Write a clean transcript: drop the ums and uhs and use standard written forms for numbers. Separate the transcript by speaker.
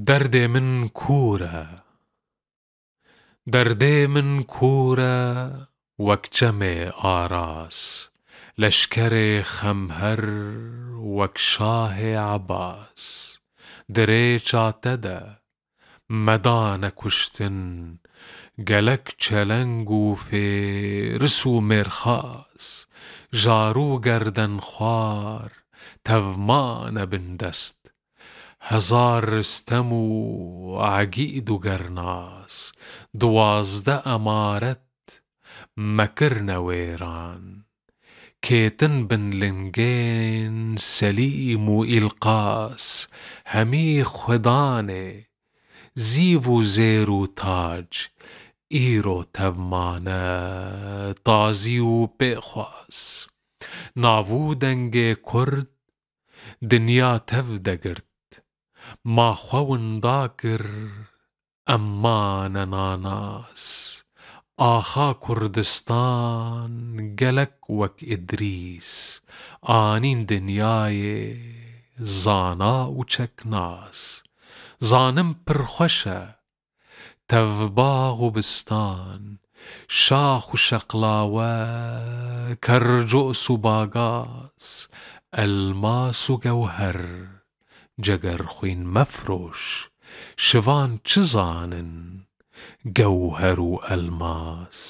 Speaker 1: دردێ من کوورە، دەردێ من کوورە وەک جەمێ ئاراس، لەشکرێ خەمهەر وەک شاهێ عەباس. درێ چاتەدە مەدانە کوشتن، گەلەک چەلەنگ و فێرس و مێرخاس. ژاروو گەردەن خوار تەڤمانە بندەست، هەزار ڕستەم و عەگید و گەرناس. دوازدە ئەمارەت مەکرنە وێران، کێتن بن لنگێن سەلیم و ئیلقاس. هەمی خودانێ زیو و زێر و تاج، ئیرۆ تەڤمانە تازی و پێخواس. ناووو دەنگێ کورد دنیا تەڤ دەگرت، ماخوە وندا کر ئەممانە ناناس. ئاخا کوردستان گەلەک وەک ئیدریس، ئانین دنیایێ زانا و چەکناس. زانم پڕخۆشە تەڤباغ و بستان، شاخ و شەقلاوە کەرجۆس و باگاس. ئەلماس و گەوهەر جەگەرخوین مەفرۆش، شڤان چ زانن گەوهەر و ئەلماس.